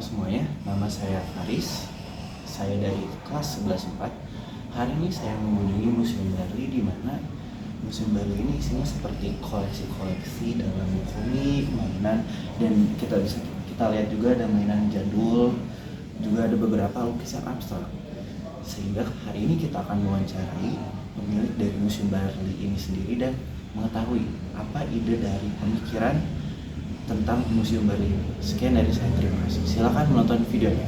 semuanya, nama saya Faris. Saya dari kelas 11 4. Hari ini saya mengunjungi Museum Bali, di mana Museum Bali ini isinya seperti koleksi-koleksi dalam komik, mainan, dan kita lihat juga ada mainan jadul, juga ada beberapa lukisan abstrak. Sehingga hari ini kita akan mewawancarai pemilik dari Museum Bali ini sendiri dan mengetahui apa ide dari pemikiran tentang Museum Bali ini. Sekian dari saya, terima kasih. Silakan menonton videonya.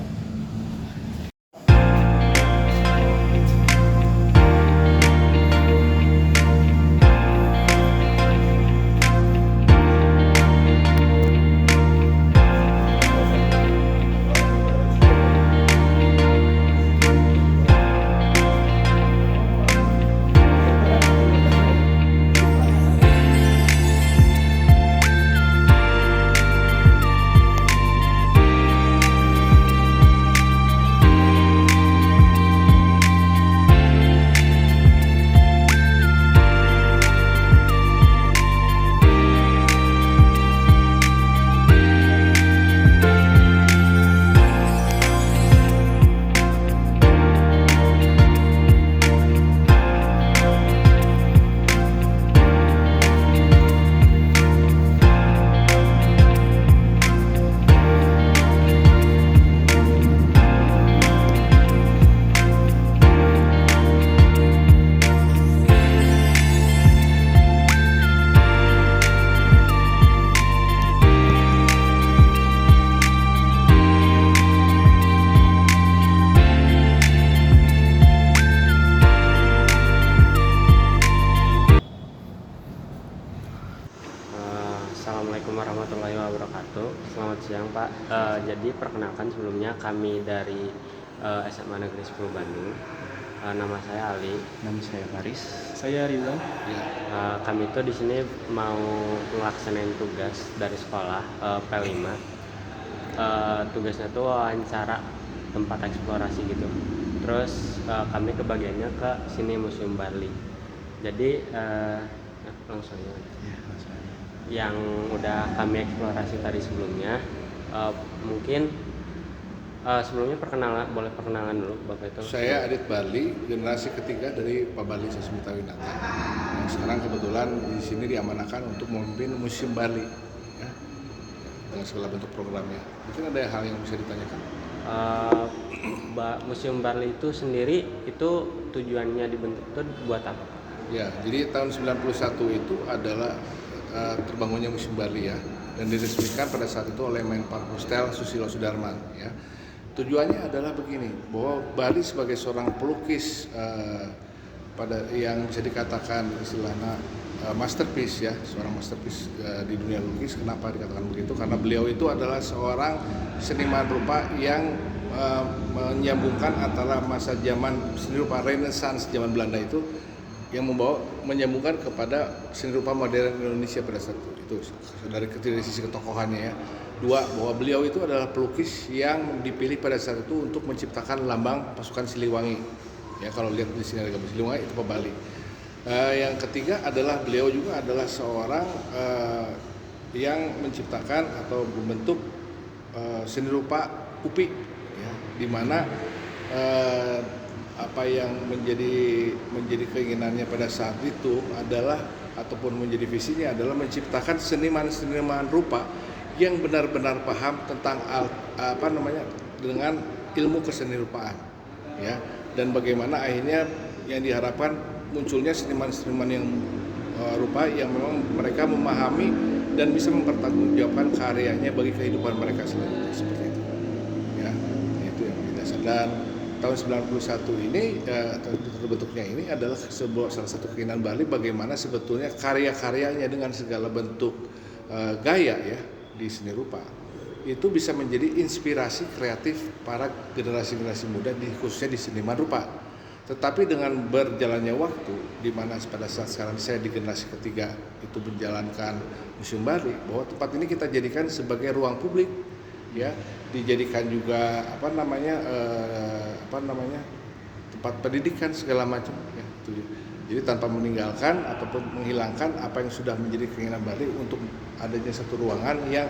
Assalamualaikum warahmatullahi wabarakatuh. Selamat siang Pak. Jadi perkenalkan sebelumnya kami dari SMA Negeri 10 Bandung. Nama saya Ali. Nama saya Faris. Saya Rizal. Kami tuh di sini mau melaksanain tugas dari sekolah P5. Tugasnya tuh wawancara tempat eksplorasi gitu. Terus kami kebagiannya ke sini Museum Bali. Jadi langsung aja. Yang udah kami eksplorasi tadi sebelumnya, mungkin sebelumnya boleh perkenalan dulu Bapak itu. Saya Adit Bali, generasi ketiga dari Pak Bali Sasmita Winata. Yang sekarang kebetulan di sini diamanahkan untuk memimpin Museum Bali, ya, dengan segala bentuk programnya. Mungkin ada hal yang bisa ditanyakan. Museum Bali itu sendiri itu tujuannya dibentuk itu buat apa? Ya, jadi tahun 91 itu adalah terbangunnya Museum Bali, ya, dan diresmikan pada saat itu oleh Menpan Hostel Susilo Sudarman, ya. Tujuannya adalah begini, bahwa Bali sebagai seorang pelukis yang bisa dikatakan istilahnya masterpiece, ya, seorang masterpiece di dunia lukis. Kenapa dikatakan begitu? Karena beliau itu adalah seorang seniman rupa yang menyambungkan antara masa zaman seni rupa Renaissance zaman Belanda itu yang menyambungkan kepada seni rupa modern Indonesia pada saat itu. Dari sisi ketokohannya, ya. Dua, bahwa beliau itu adalah pelukis yang dipilih pada saat itu untuk menciptakan lambang pasukan Siliwangi. Ya, kalau lihat di sini ada gambar Siliwangi itu Pak Bali. Yang ketiga adalah beliau juga adalah seorang yang menciptakan atau membentuk seni rupa UPI, ya, di mana apa yang menjadi keinginannya pada saat itu adalah, ataupun menjadi visinya adalah menciptakan seniman-seniman rupa yang benar-benar paham tentang dengan ilmu kesenirupan, ya, dan bagaimana akhirnya yang diharapkan munculnya seniman-seniman yang rupa yang memang mereka memahami dan bisa mempertanggungjawabkan karyanya bagi kehidupan mereka selanjutnya, seperti itu, ya. Itu yang didasar. Dan tahun 91 ini terbentuknya ini adalah salah satu keinginan Bali bagaimana sebetulnya karya-karyanya dengan segala bentuk gaya, ya, di seni rupa itu bisa menjadi inspirasi kreatif para generasi-generasi muda khususnya di seniman rupa. Tetapi dengan berjalannya waktu, di mana pada saat sekarang saya di generasi ketiga itu menjalankan Museum Bali, bahwa tempat ini kita jadikan sebagai ruang publik, ya, dijadikan juga tempat pendidikan segala macam, ya. Jadi tanpa meninggalkan ataupun menghilangkan apa yang sudah menjadi keinginan Bali untuk adanya satu ruangan yang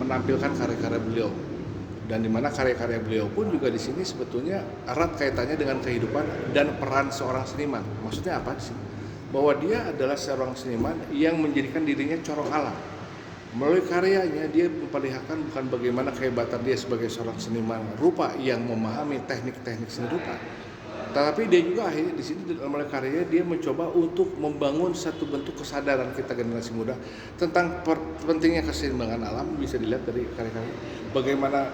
menampilkan karya-karya beliau, dan di mana karya-karya beliau pun juga di sini sebetulnya erat kaitannya dengan kehidupan dan peran seorang seniman. Maksudnya apa sih? Bahwa dia adalah seorang seniman yang menjadikan dirinya corong alam. Melalui karyanya dia memperlihatkan bukan bagaimana kehebatan dia sebagai seorang seniman rupa yang memahami teknik-teknik seni rupa, tetapi dia juga akhirnya di sini melalui karyanya dia mencoba untuk membangun satu bentuk kesadaran kita generasi muda tentang pentingnya keseimbangan alam. Bisa dilihat dari karya-karya bagaimana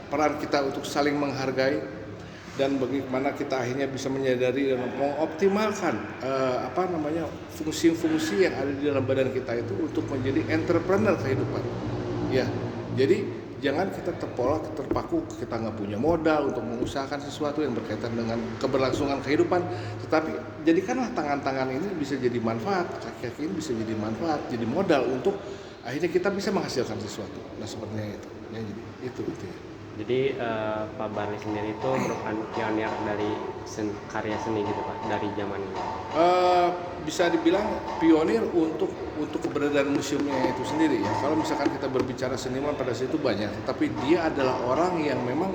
peran kita untuk saling menghargai, dan bagaimana kita akhirnya bisa menyadari dan mengoptimalkan fungsi-fungsi yang ada di dalam badan kita itu untuk menjadi entrepreneur kehidupan. Ya, jadi jangan kita terpaku kita nggak punya modal untuk mengusahakan sesuatu yang berkaitan dengan keberlangsungan kehidupan, tetapi jadikanlah tangan-tangan ini bisa jadi manfaat, kaki-kaki ini bisa jadi manfaat, jadi modal untuk akhirnya kita bisa menghasilkan sesuatu. Nah, sepertinya itu. Ya, jadi itu intinya. Jadi Pak Barli sendiri itu merupakan pionir dari karya seni gitu Pak, dari zaman ini. Bisa dibilang pionir untuk keberadaan museumnya itu sendiri ya. Kalau misalkan kita berbicara seniman pada saat itu banyak, tapi dia adalah orang yang memang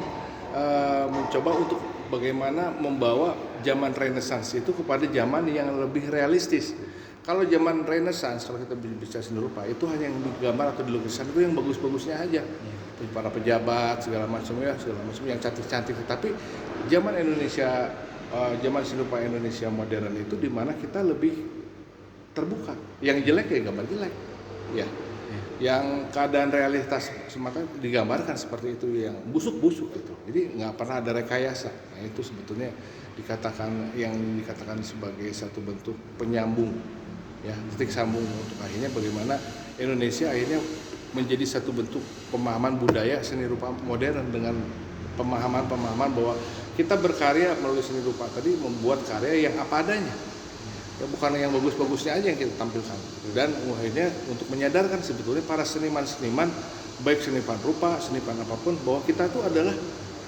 mencoba untuk bagaimana membawa zaman Renaissance itu kepada zaman yang lebih realistis. Kalau zaman Renaissance, kalau kita bicara seni rupa, itu hanya yang digambar atau dilukisan itu yang bagus-bagusnya aja. Para pejabat segala macam yang cantik-cantik. Tapi zaman Indonesia, zaman seni rupa Indonesia modern itu di mana kita lebih terbuka. Yang jelek ya gambar jelek, ya. Yang keadaan realitas semata digambarkan seperti itu, yang busuk-busuk itu. Jadi nggak pernah ada rekayasa. Nah, itu sebetulnya dikatakan sebagai satu bentuk penyambung, ya, titik sambung untuk akhirnya bagaimana Indonesia akhirnya menjadi satu bentuk pemahaman budaya seni rupa modern dengan pemahaman bahwa kita berkarya melalui seni rupa tadi membuat karya yang apa adanya, ya, bukan yang bagus-bagusnya aja yang kita tampilkan. Dan akhirnya untuk menyadarkan sebetulnya para seniman-seniman baik seniman rupa, seniman apapun, bahwa kita itu adalah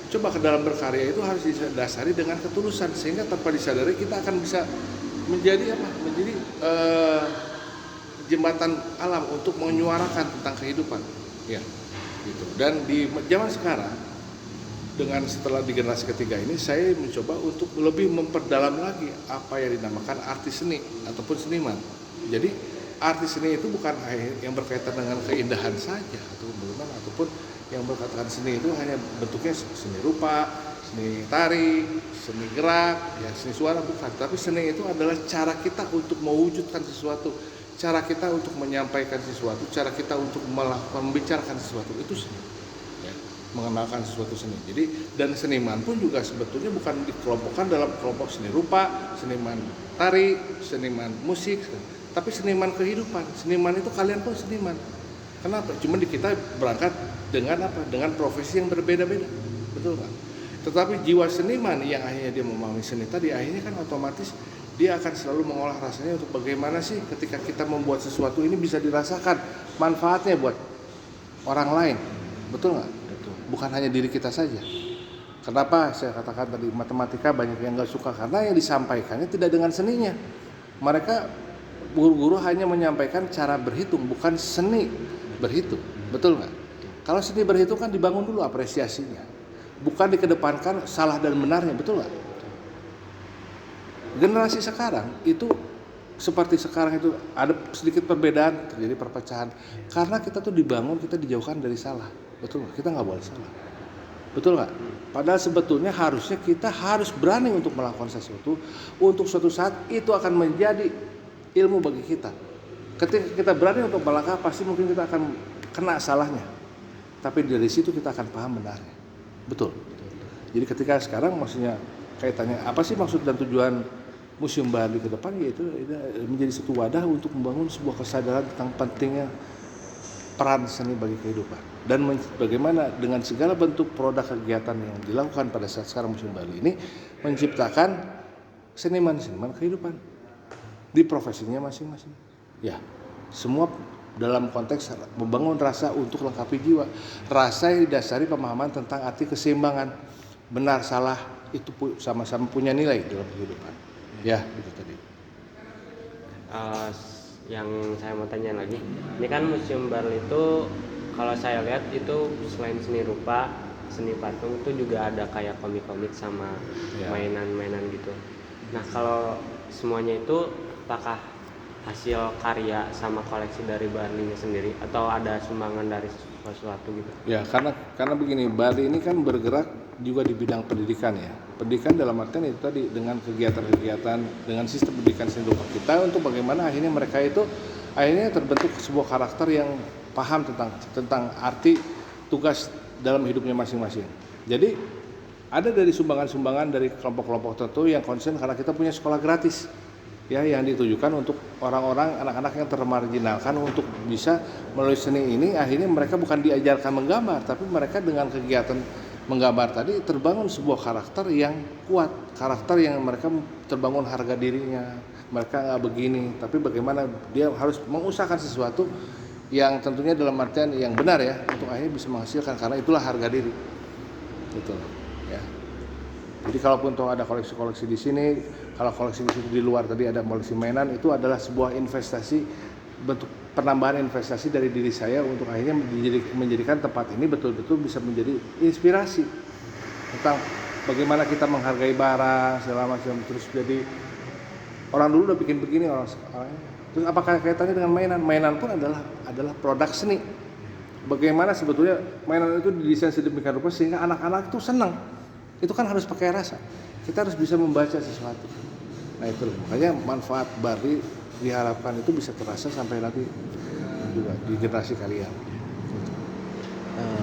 coba ke dalam berkarya itu harus didasari dengan ketulusan, sehingga tanpa disadari kita akan bisa menjadi jembatan alam untuk menyuarakan tentang kehidupan, ya, gitu. Dan di zaman sekarang, setelah di generasi ketiga ini, saya mencoba untuk lebih memperdalam lagi apa yang dinamakan artis seni ataupun seniman. Jadi artis seni itu bukan yang berkaitan dengan keindahan saja ataupun yang berkaitan seni itu hanya bentuknya seni rupa, seni tari, seni gerak, ya, seni suara, bukan. Tapi seni itu adalah cara kita untuk mewujudkan sesuatu, cara kita untuk menyampaikan sesuatu, cara kita untuk membicarakan sesuatu, itu seni, ya, mengenalkan sesuatu seni. Jadi dan seniman pun juga sebetulnya bukan dikelompokkan dalam kelompok seni rupa, seniman tari, seniman musik, tapi seniman kehidupan. Seniman itu kalian pun seniman. Kenapa? Cuma di kita berangkat dengan apa? Dengan profesi yang berbeda-beda, betul nggak? Tetapi jiwa seniman yang akhirnya dia memahami seni tadi, akhirnya kan otomatis dia akan selalu mengolah rasanya untuk bagaimana sih ketika kita membuat sesuatu ini bisa dirasakan manfaatnya buat orang lain, betul nggak? Betul. Bukan hanya diri kita saja. Kenapa saya katakan tadi matematika banyak yang nggak suka, karena yang disampaikannya tidak dengan seninya. Mereka guru-guru hanya menyampaikan cara berhitung, bukan seni berhitung, betul nggak? Kalau seni berhitung kan dibangun dulu apresiasinya, bukan dikedepankan salah dan benarnya, betul nggak? Generasi sekarang itu seperti sekarang itu ada sedikit perbedaan, terjadi perpecahan karena kita tuh dibangun, kita dijauhkan dari salah, betul nggak? Kita nggak boleh salah, betul nggak? Padahal sebetulnya harusnya kita harus berani untuk melakukan sesuatu, untuk suatu saat itu akan menjadi ilmu bagi kita. Ketika kita berani untuk melangkah, pasti mungkin kita akan kena salahnya, tapi dari situ kita akan paham benarnya, betul. Jadi ketika sekarang maksudnya kaitannya apa sih maksud dan tujuan Museum Barli ke depan, yaitu menjadi satu wadah untuk membangun sebuah kesadaran tentang pentingnya peran seni bagi kehidupan, dan bagaimana dengan segala bentuk produk kegiatan yang dilakukan pada saat sekarang Museum Barli ini menciptakan seniman-seniman kehidupan di profesinya masing-masing, ya, semua dalam konteks membangun rasa untuk lengkapi jiwa, rasa yang didasari pemahaman tentang arti keseimbangan, benar salah itu sama-sama punya nilai dalam kehidupan. Ya, itu tadi. yang saya mau tanya lagi, ini kan Museum Barli itu kalau saya lihat itu selain seni rupa, seni patung itu juga ada kayak komik-komik sama Ya. mainan-mainan gitu. Nah kalau semuanya itu apakah hasil karya sama koleksi dari Barlinya sendiri atau ada sumbangan dari sesuatu gitu? Ya, karena begini, Bali ini kan bergerak juga di bidang pendidikan ya. Pendidikan dalam artian itu tadi dengan kegiatan-kegiatan dengan sistem pendidikan seni rupa kita untuk bagaimana akhirnya mereka itu akhirnya terbentuk sebuah karakter yang paham tentang arti tugas dalam hidupnya masing-masing. Jadi ada dari sumbangan-sumbangan dari kelompok-kelompok tertentu yang konsen karena kita punya sekolah gratis. Ya, yang ditujukan untuk orang-orang anak-anak yang termarginalkan untuk bisa melalui seni ini akhirnya mereka bukan diajarkan menggambar tapi mereka dengan kegiatan menggambar tadi terbangun sebuah karakter yang kuat, karakter yang mereka terbangun harga dirinya, mereka nggak begini tapi bagaimana dia harus mengusahakan sesuatu yang tentunya dalam artian yang benar ya untuk akhirnya bisa menghasilkan karena itulah harga diri gitu ya. Jadi kalaupun toh ada koleksi-koleksi di sini, kalau koleksi di luar tadi ada koleksi mainan, itu adalah sebuah investasi, bentuk penambahan investasi dari diri saya untuk akhirnya menjadikan tempat ini betul-betul bisa menjadi inspirasi tentang bagaimana kita menghargai barang segala macam. Terus jadi orang dulu udah bikin begini orang sekarang. Terus apakah kaitannya dengan mainan? Mainan pun adalah produk seni. Bagaimana sebetulnya mainan itu didesain sedemikian rupa sehingga anak-anak itu senang. Itu kan harus pakai rasa. Kita harus bisa membaca sesuatu. Nah itu makanya manfaat Barli diharapkan itu bisa terasa sampai nanti juga di generasi kalian.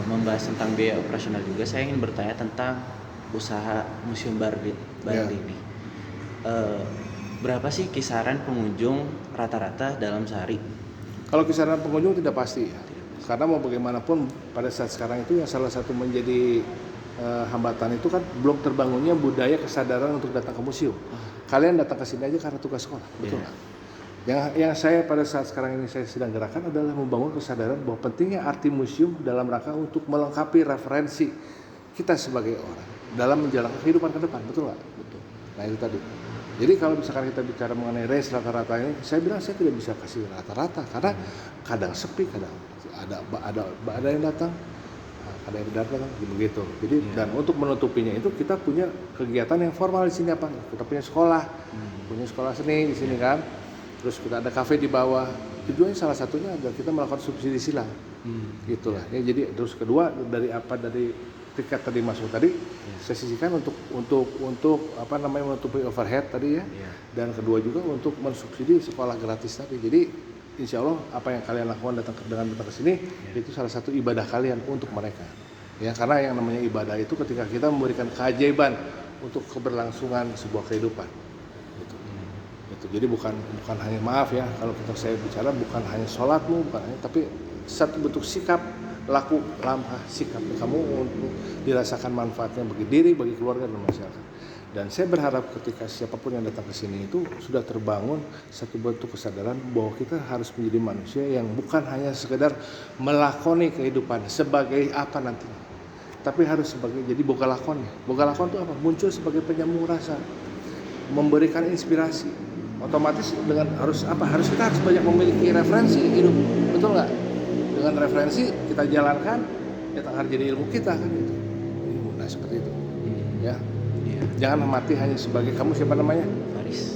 Membahas tentang biaya operasional juga, saya ingin bertanya tentang usaha Museum Barli ini. Berapa sih kisaran pengunjung rata-rata dalam sehari? Kalau kisaran pengunjung tidak pasti ya. Karena mau bagaimanapun pada saat sekarang itu yang salah satu menjadi hambatan itu kan belum terbangunnya budaya kesadaran untuk datang ke museum. Kalian datang ke sini aja karena tugas sekolah, betul nggak? Yang saya pada saat sekarang ini saya sedang gerakan adalah membangun kesadaran bahwa pentingnya arti museum dalam rangka untuk melengkapi referensi kita sebagai orang dalam menjalankan kehidupan ke depan, betul nggak? Betul. Nah itu tadi. Jadi kalau misalkan kita bicara mengenai range rata-rata ini, saya bilang saya tidak bisa kasih rata-rata karena kadang sepi, kadang ada yang datang. Ada yang datang begitu. Jadi dan untuk menutupinya itu kita punya kegiatan yang formal di sini apa? Kita punya sekolah seni di sini kan. Terus kita ada kafe di bawah. Tujuannya salah satunya adalah kita melakukan subsidi silang. Gitulah. Ya, jadi terus kedua dari tiket tadi masuk tadi saya sisihkan untuk apa namanya menutupi overhead tadi ya. Dan kedua juga untuk mensubsidi sekolah gratis tadi. Jadi insya Allah apa yang kalian lakukan dengan datang ke sini itu salah satu ibadah kalian untuk mereka ya karena yang namanya ibadah itu ketika kita memberikan keajaiban untuk keberlangsungan sebuah kehidupan gitu. Jadi bukan hanya maaf ya kalau saya bicara bukan hanya sholatmu bukan hanya tapi satu bentuk sikap laku langkah sikap kamu untuk dirasakan manfaatnya bagi diri bagi keluarga dan masyarakat. Dan saya berharap ketika siapapun yang datang ke sini itu sudah terbangun satu bentuk kesadaran bahwa kita harus menjadi manusia yang bukan hanya sekedar melakoni kehidupan sebagai apa nantinya. Tapi harus sebagai jadi boga lakonnya. Boga lakon itu apa? Muncul sebagai penyambung rasa, memberikan inspirasi. Otomatis dengan harus kita harus banyak memiliki referensi hidup. Betul nggak? Dengan referensi kita jalankan, kita akan jadi ilmu kita kan itu. Nah seperti itu. Ya. Jangan mati hanya sebagai kamu siapa namanya?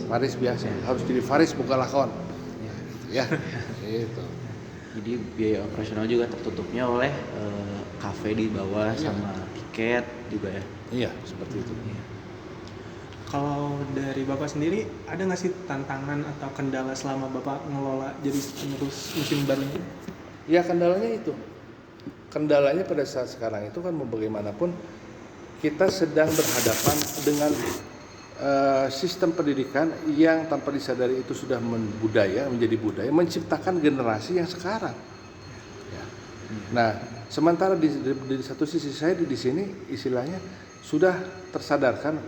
Faris biasa. Harus jadi Faris bukan lakon. Ya. Itu. Jadi biaya operasional juga tertutupnya oleh kafe di bawah sama tiket juga ya. Iya, seperti itu. Kalau dari Bapak sendiri ada nggak sih tantangan atau kendala selama Bapak ngelola jadi penerus Museum Barli? Ya kendalanya itu. Kendalanya pada saat sekarang itu kan mau bagaimanapun kita sedang berhadapan dengan sistem pendidikan yang tanpa disadari itu sudah menjadi budaya, menciptakan generasi yang sekarang. Ya. Nah, sementara di satu sisi saya di sini istilahnya sudah tersadarkan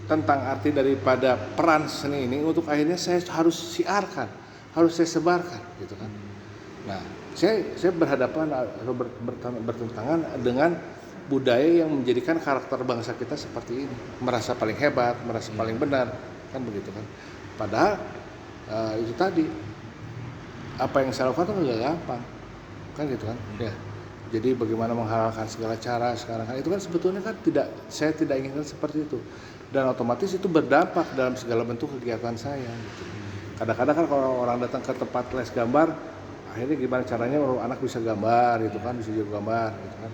tentang arti daripada peran seni ini untuk akhirnya saya harus siarkan, harus saya sebarkan, gitu kan. Nah, saya berhadapan atau bertentangan dengan budaya yang menjadikan karakter bangsa kita seperti ini, merasa paling hebat, merasa paling benar, kan begitu kan. Padahal itu tadi apa yang saya lakukan itu nggak gampang, kan gitu kan? Ya. Jadi bagaimana menghalalkan segala cara sekarang kan itu kan sebetulnya kan saya tidak inginkan seperti itu, dan otomatis itu berdampak dalam segala bentuk kegiatan saya. Gitu. Kadang-kadang kan kalau orang datang ke tempat les gambar, akhirnya gimana caranya anak bisa gambar gitu kan, bisa juga gambar gitu kan.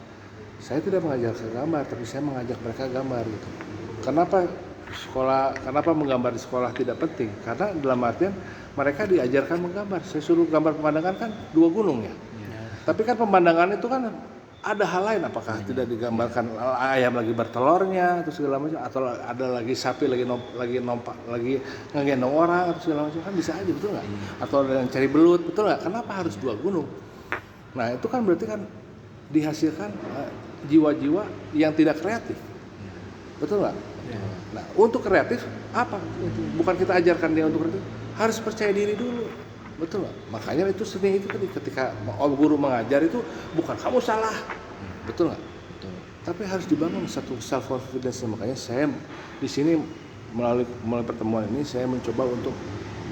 Saya tidak mengajarkan gambar, tapi saya mengajak mereka gambar gitu. Kenapa menggambar di sekolah tidak penting? Karena dalam artian mereka diajarkan menggambar. Saya suruh gambar pemandangan kan 2 gunung ya. Tapi kan pemandangan itu kan ada hal lain, apakah tidak digambarkan ayam lagi bertelurnya atau segala macam, atau ada lagi sapi lagi ngegendong orang atau segala macam, kan bisa aja, betul nggak? Atau ada yang cari belut, betul nggak? Kenapa harus 2 gunung? Nah itu kan berarti kan dihasilkan jiwa-jiwa yang tidak kreatif, betul nggak? Nah untuk kreatif apa? Bukan kita ajarkan dia untuk kreatif, harus percaya diri dulu. Betul nggak? Makanya itu seni itu tadi ketika guru mengajar itu bukan kamu salah, betul nggak? Betul. Tapi harus dibangun satu self confidence. Makanya saya di sini melalui pertemuan ini saya mencoba untuk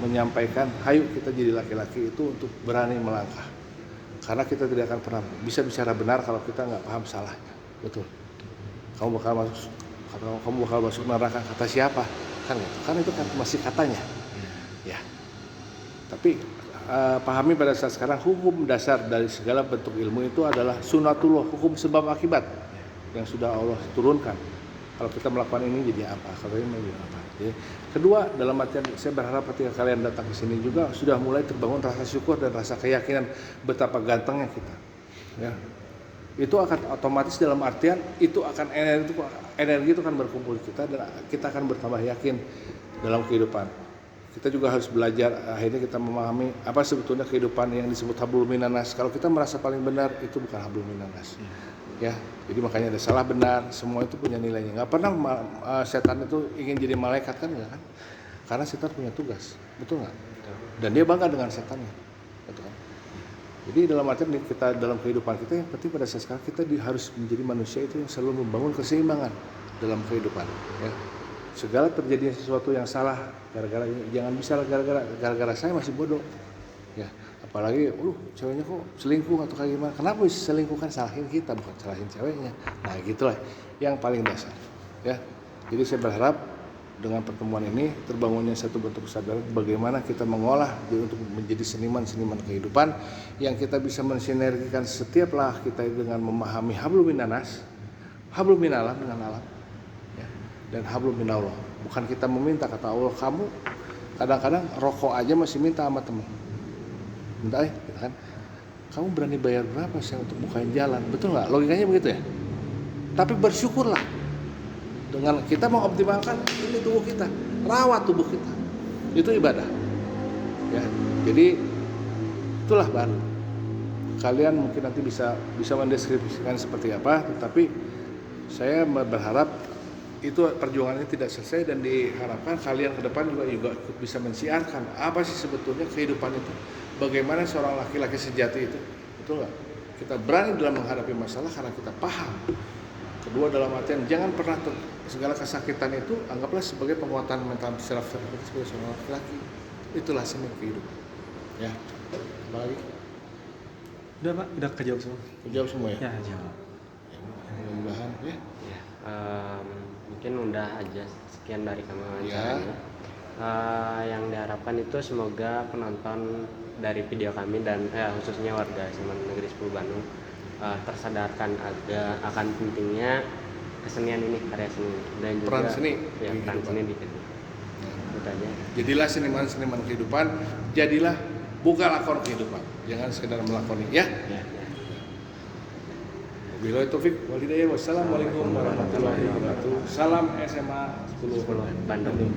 menyampaikan, hayu kita jadi laki-laki itu untuk berani melangkah. Karena kita tidak akan pernah bisa bicara benar kalau kita nggak paham salahnya, betul. Kamu bakal masuk neraka kata siapa? Kan gitu. Kan itu kan masih katanya, ya. Tapi pahami pada saat sekarang hukum dasar dari segala bentuk ilmu itu adalah sunatullah, hukum sebab akibat yang sudah Allah turunkan. Kalau kita melakukan ini jadi apa? Kalau ini jadi apa? Jadi, kedua, dalam artian saya berharap ketika kalian datang ke sini juga sudah mulai terbangun rasa syukur dan rasa keyakinan betapa gantengnya kita. Ya. Itu akan otomatis dalam artian itu akan energi itu akan berkumpul kita dan kita akan bertambah yakin dalam kehidupan. Kita juga harus belajar, akhirnya kita memahami apa sebetulnya kehidupan yang disebut hablum minanas. Kalau kita merasa paling benar, itu bukan hablum minanas. Ya, jadi makanya ada salah benar, semua itu punya nilainya. Nggak pernah setan itu ingin jadi malaikat kan, nggak kan? Karena setan punya tugas, betul nggak? Dan dia bangga dengan setannya, betul kan? Jadi dalam artian kita dalam kehidupan kita yang penting pada saat sekarang kita harus menjadi manusia itu yang selalu membangun keseimbangan dalam kehidupan. Ya. Segala terjadi sesuatu yang salah gara-gara ini, jangan bisa gara-gara saya masih bodoh, ya. Apalagi, ceweknya kok selingkuh atau kayak gimana? Kenapa bisa selingkuh? Kan salahin kita, bukan salahin ceweknya. Nah gitulah yang paling dasar, ya. Jadi saya berharap dengan pertemuan ini terbangunnya satu bentuk kesadaran bagaimana kita mengolah untuk menjadi seniman kehidupan yang kita bisa mensinergikan setiap lah kita dengan memahami hablum minanas, hablum minalam dengan alam. Dan hablum minallah, bukan kita meminta, kata Allah, kamu kadang-kadang rokok aja masih minta sama teman, minta gitu kan, kamu berani bayar berapa sih untuk bukain jalan, betul nggak? Logikanya begitu ya. Tapi bersyukurlah dengan kita mengoptimalkan ini tubuh kita, rawat tubuh kita, itu ibadah, ya. Jadi itulah baru kalian mungkin nanti bisa mendeskripsikan seperti apa, tetapi saya berharap itu perjuangannya tidak selesai dan diharapkan kalian ke depan juga bisa mensiarkan apa sih sebetulnya kehidupan itu, bagaimana seorang laki-laki sejati itu, betul nggak? Kita berani dalam menghadapi masalah karena kita paham. Kedua, dalam artian jangan pernah segala kesakitan itu anggaplah sebagai penguatan mental secara kita sebagai seorang laki-laki. Itulah seni kehidupan, ya. Apa lagi? Udah Pak, udah kejawab semua. Kejawab semua ya? Ya, jawab. Mudah-mudahan ya. Mungkin udah aja sekian dari kami wawancaranya. Yang diharapkan itu semoga penonton dari video kami dan khususnya warga SMA Negeri 10 Bandung tersadarkan akan pentingnya kesenian ini, karya seni dan juga Peran seni ya, peran seni di kehidupan. Itu aja. Jadilah seniman kehidupan, jadilah buka lakon kehidupan, jangan sekedar melakoni ya. Wabillahi taufik wal hidayah. Wassalamualaikum warahmatullahi wabarakatuh. Salam SMA 10 Bandung.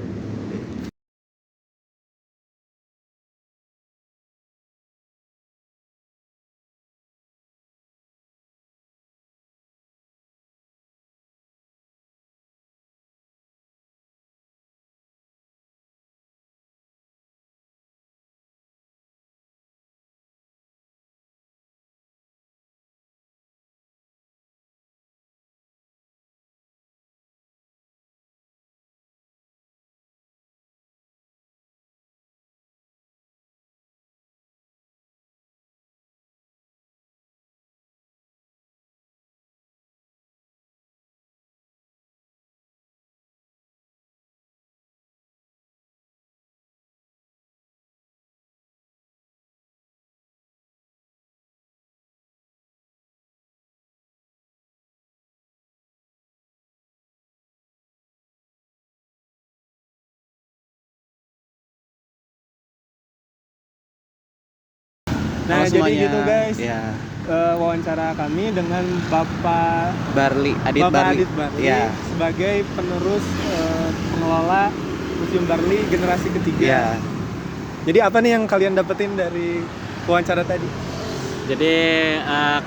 Nah, Halo jadi semuanya. gitu guys. Ya, Wawancara kami dengan Bapak Adit Barli. Adit Barli Ya. sebagai penerus pengelola Museum Barli generasi ketiga. Ya. Jadi apa nih yang kalian dapetin dari wawancara tadi? Jadi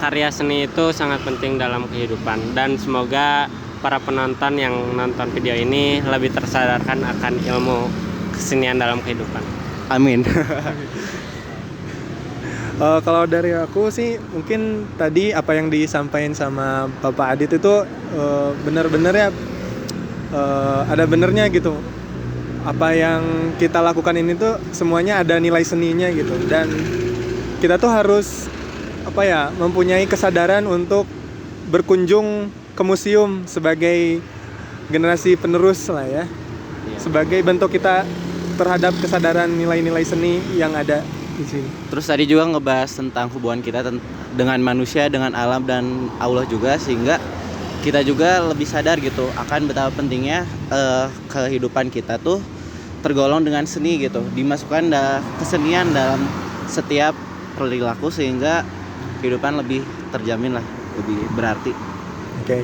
karya seni itu sangat penting dalam kehidupan, dan semoga para penonton yang nonton video ini lebih tersadarkan akan ilmu kesenian dalam kehidupan. Amin. Kalau dari aku sih mungkin tadi apa yang disampaikan sama Bapak Adit itu benar-benar ya ada benernya gitu. Apa yang kita lakukan ini tuh semuanya ada nilai seninya gitu, dan kita tuh harus mempunyai kesadaran untuk berkunjung ke museum sebagai generasi penerus lah ya. Sebagai bentuk kita terhadap kesadaran nilai-nilai seni yang ada di sini. Terus tadi juga ngebahas tentang hubungan kita dengan manusia, dengan alam dan Allah juga, sehingga kita juga lebih sadar gitu akan betapa pentingnya kehidupan kita tuh tergolong dengan seni gitu, dimasukkan kesenian dalam setiap perilaku sehingga kehidupan lebih terjamin lah, lebih berarti. Oke.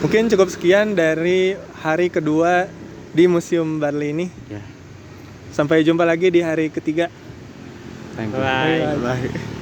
Mungkin cukup sekian dari hari kedua di Museum Barli ini. Ya. Sampai jumpa lagi di hari ketiga. Thank you. Bye. Bye.